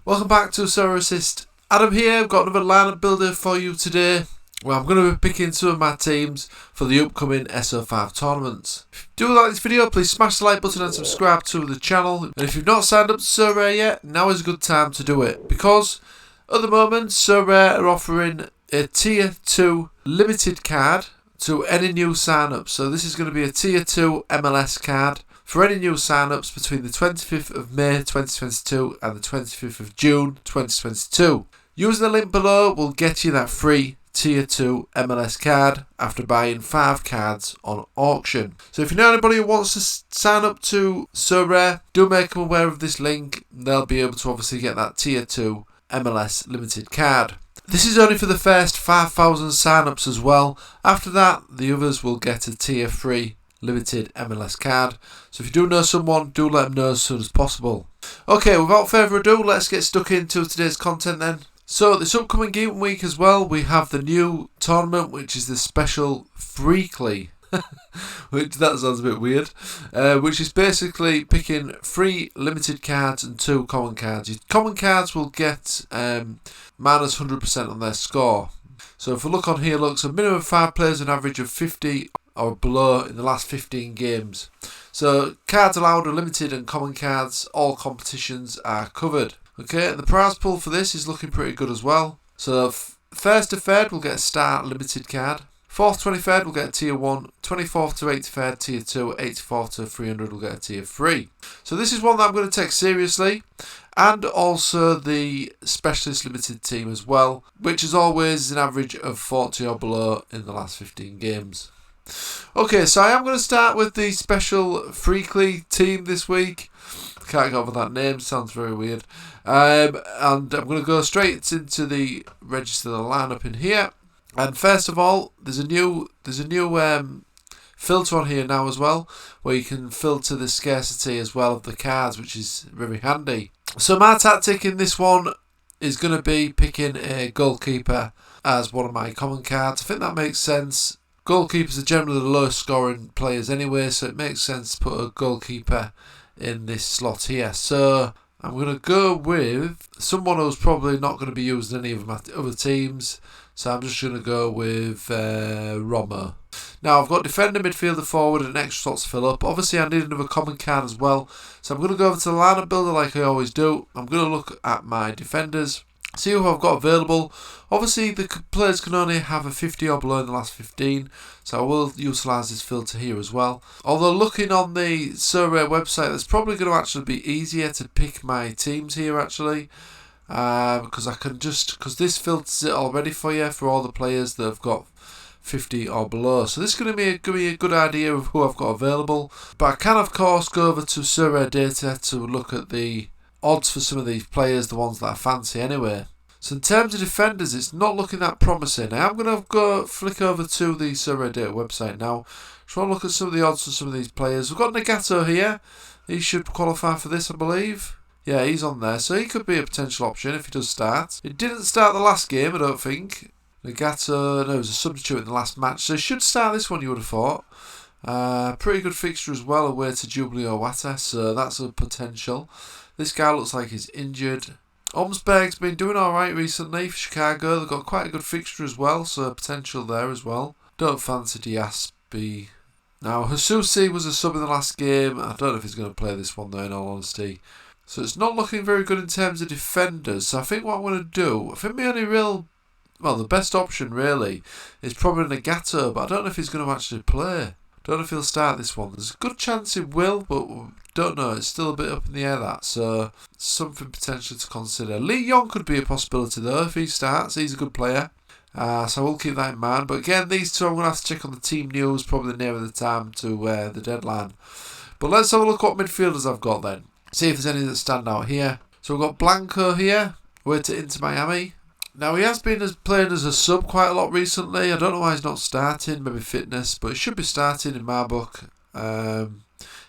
Welcome back to Sorare Assist. Adam here. I've got another lineup builder for you today. Well, I'm going to be picking some of my teams for the upcoming SO5 tournaments. If you do like this video, please smash the like button and subscribe to the channel. And if you've not signed up to Sorare yet, now is a good time to do it. Because at the moment, Sorare are offering a Tier 2 limited card to any new sign-ups. So this is going to be a Tier 2 MLS card for any new sign-ups between the 25th of May 2022 and the 25th of June 2022. Using the link below will get you that free Tier 2 MLS card after buying 5 cards on auction. So if you know anybody who wants to sign up to Sorare, do make them aware of this link. They'll be able to obviously get that Tier 2 MLS limited card. This is only for the first 5,000 sign-ups as well. After that, the others will get a Tier 3 limited MLS card. So if you do know someone, do let them know as soon as possible. Okay, without further ado, let's get stuck into today's content then. So this upcoming game week as well, we have the new tournament, which is the special THREEKLY. Which that sounds a bit weird. Which is basically picking 3 limited cards and 2 common cards. Your common cards will get minus 100% on their score. So if we look on here, look, so minimum of 5 players, an average of 50 or below in the last 15 games. So cards allowed are limited and common cards, all competitions are covered. Okay, and the prize pool for this is looking pretty good as well. So first to third will get a star limited card. 4th to 23rd will get a tier 1. 24th to 83rd tier 2. 84th to 300 will get a tier 3. So this is one that I'm going to take seriously. And also the specialist limited team as well, which is always an average of 40 or below in the last 15 games. Okay, so I am going to start with the special THREEKLY team this week. Can't get over that name, sounds very weird. And I'm going to go straight into the register the lineup in here. And first of all, there's a new filter on here now as well, where you can filter the scarcity as well of the cards, which is very handy. So my tactic in this one is going to be picking a goalkeeper as one of my common cards. I think that makes sense. Goalkeepers are generally the lowest scoring players anyway, so it makes sense to put a goalkeeper in this slot here. So I'm going to go with someone who's probably not going to be used in any of my other teams. So I'm just going to go with Romo. Now I've got defender, midfielder, forward and extra slots to fill up. Obviously I need another common card as well. So I'm going to go over to the lineup builder like I always do. I'm going to look at my defenders, see who I've got available. Obviously the players can only have a 50 or below in the last 15. So I will utilise this filter here as well. Although looking on the Sorare website, it's probably going to actually be easier to pick my teams here actually. Because this filters it already for you for all the players that have got 50 or below. So this is going to be a good idea of who I've got available. But I can of course go over to Sorare data to look at the odds for some of these players, the ones that I fancy anyway. So in terms of defenders, it's not looking that promising. Now I'm going to go flick over to the Sorare data website now. Just want to look at some of the odds for some of these players. We've got Negato here. He should qualify for this, I believe. Yeah, he's on there, so he could be a potential option if he does start. He didn't start the last game, I don't think. Negato, no, he was a substitute in the last match, so he should start this one, you would have thought. Pretty good fixture as well, away to Jubilee Owata, so that's a potential. This guy looks like he's injured. Olmsberg's been doing alright recently for Chicago. They've got quite a good fixture as well, so potential there as well. Don't fancy Diasby. Now, Hasusi was a sub in the last game. I don't know if he's going to play this one though, in all honesty. So it's not looking very good in terms of defenders. So I think what I'm going to do, I think my only the best option really is probably Negato, but I don't know if he's going to actually play. Don't know if he'll start this one. There's a good chance he will, but don't know. It's still a bit up in the air that, so something potentially to consider. Lee Young could be a possibility though if he starts. He's a good player. So we'll keep that in mind. But again, these two I'm going to have to check on the team news probably nearer the time to the deadline. But let's have a look what midfielders I've got then. See if there's any that stand out here. So we've got Blanco here, way to Inter Miami. Now he has been playing as a sub quite a lot recently. I don't know why he's not starting, maybe fitness, but he should be starting in my book.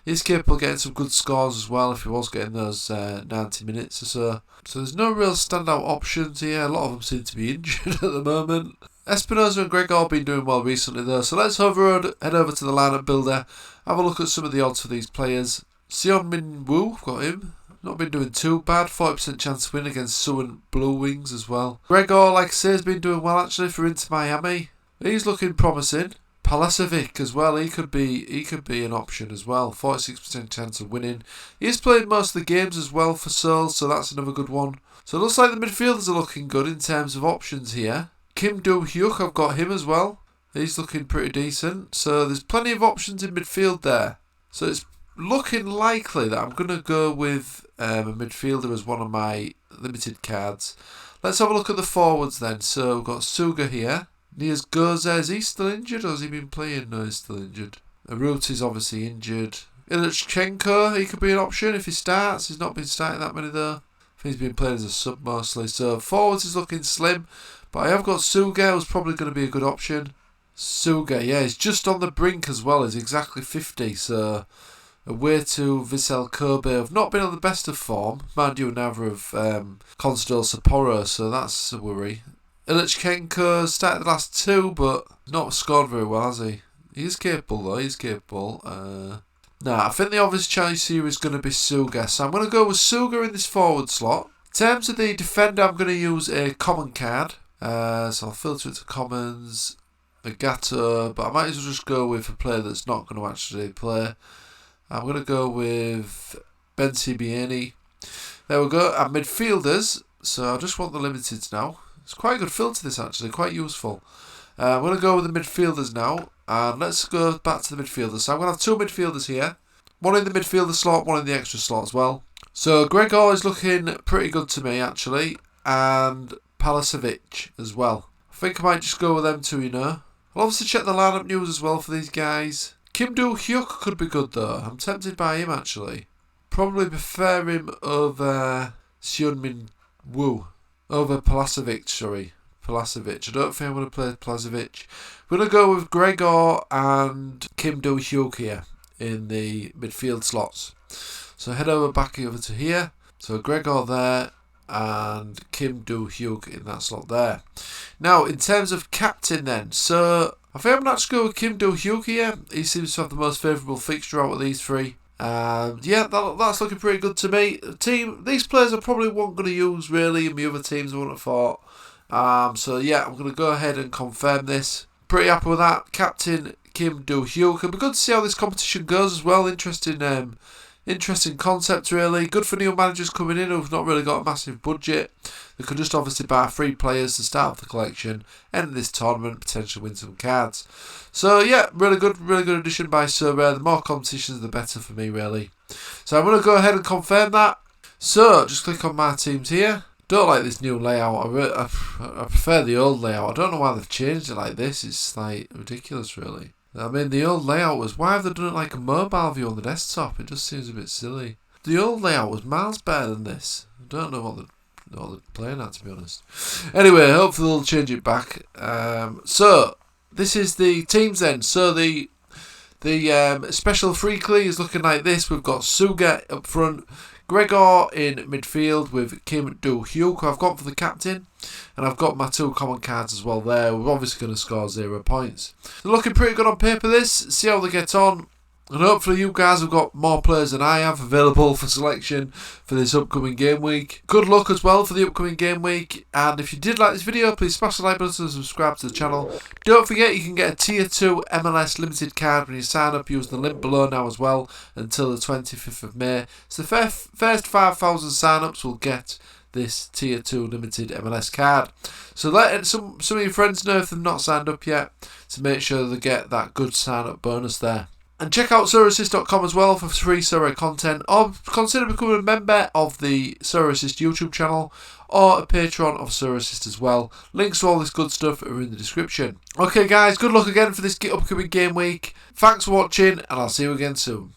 He's capable of getting some good scores as well if he was getting those 90 minutes or so. So there's no real standout options here. A lot of them seem to be injured at the moment. Espinosa and Gregor have been doing well recently though. So let's head over to the lineup builder, have a look at some of the odds for these players. Sion Min Woo, got him. not been doing too bad. 40% chance to win against Suwon Blue Wings as well. Gregor, like I say, has been doing well actually for Inter Miami. He's looking promising. Palacevic as well, he could be an option as well. 46% chance of winning. He's played most of the games as well for Seoul, so that's another good one. So it looks like the midfielders are looking good in terms of options here. Kim Do-hyuk, I've got him as well. He's looking pretty decent. So there's plenty of options in midfield there. So it's looking likely that I'm going to go with a midfielder as one of my limited cards. Let's have a look at the forwards then. So we've got Suga here. Nias Goza, is he still injured or has he been playing? No, he's still injured. Arut is obviously injured. Ilichchenko, he could be an option if he starts. He's not been starting that many though. I think he's been playing as a sub mostly. So forwards is looking slim. But I have got Suga, who's probably going to be a good option. Suga, yeah, he's just on the brink as well. He's exactly 50. So away to Vissel Kobe, have not been on the best of form. Mind you, neither of Constable Sapporo, so that's a worry. Ilichchenko started the last two, but not scored very well, has he? He's capable though, he's capable. I think the obvious choice here is going to be Suga. So I'm going to go with Suga in this forward slot. In terms of the defender, I'm going to use a common card. So I'll filter it to commons, a Gato, but I might as well just go with a player that's not going to actually play. I'm going to go with Ben Sibieni. There we go. And midfielders, so I just want the limiteds now. It's quite a good filter this actually, quite useful. I'm going to go with the midfielders now. And let's go back to the midfielders. So I'm going to have two midfielders here. One in the midfielder slot, one in the extra slot as well. So Gregor is looking pretty good to me actually. And Palacevic as well. I think I might just go with them two, you know. I'll obviously check the lineup news as well for these guys. Kim Do-hyuk could be good though. I'm tempted by him actually. Probably prefer him over Seunmin Woo. Over Palacevic, sorry. Palacevic. I don't think I'm going to play Palacevic. We're going to go with Gregor and Kim Do-hyuk here in the midfield slots. So head back over to here. So Gregor there and Kim Do-hyuk in that slot there. Now, in terms of captain then. So I think I'm going to go with Kim Do-hyuk here. He seems to have the most favourable fixture out of these three. Yeah, that's looking pretty good to me. These players I probably weren't going to use really in my other teams, I wouldn't have thought. So yeah, I'm going to go ahead and confirm this. Pretty happy with that. Captain Kim Do-hyuk. It'll be good to see how this competition goes as well. Interesting concept really. Good for new managers coming in who've not really got a massive budget. They could just obviously buy 3 players to start off the collection, end this tournament, potentially win some cards. So yeah, really good addition by Sorare. The more competitions the better for me really. So I'm going to go ahead and confirm that. So just click on my teams here. Don't like this new layout. I prefer the old layout. I don't know why they've changed it like this. It's like ridiculous really. I mean, the old layout was... Why have they done it like a mobile view on the desktop? It just seems a bit silly. The old layout was miles better than this. I don't know what they're playing at, to be honest. Anyway, hopefully they'll change it back. So, this is the teams then. So, the special THREEKLY is looking like this. We've got Suga up front. Gregor in midfield with Kim Do-hyuk, who I've got for the captain. And I've got my 2 common cards as well there. We're obviously going to score 0 points. They're looking pretty good on paper this. See how they get on. And hopefully you guys have got more players than I have available for selection for this upcoming game week. Good luck as well for the upcoming game week. And if you did like this video, please smash the like button and subscribe to the channel. Don't forget you can get a Tier 2 MLS limited card when you sign up using the link below now as well until the 25th of May. So the first 5,000 sign-ups will get this Tier 2 limited MLS card. So let some of your friends know if they've not signed up yet to make sure they get that good sign-up bonus there. And check out SorareAssist.com as well for free Sorare content, or consider becoming a member of the Sorare Assist YouTube channel or a patron of Sorare Assist as well. Links to all this good stuff are in the description. Okay guys, good luck again for this upcoming game week. Thanks for watching and I'll see you again soon.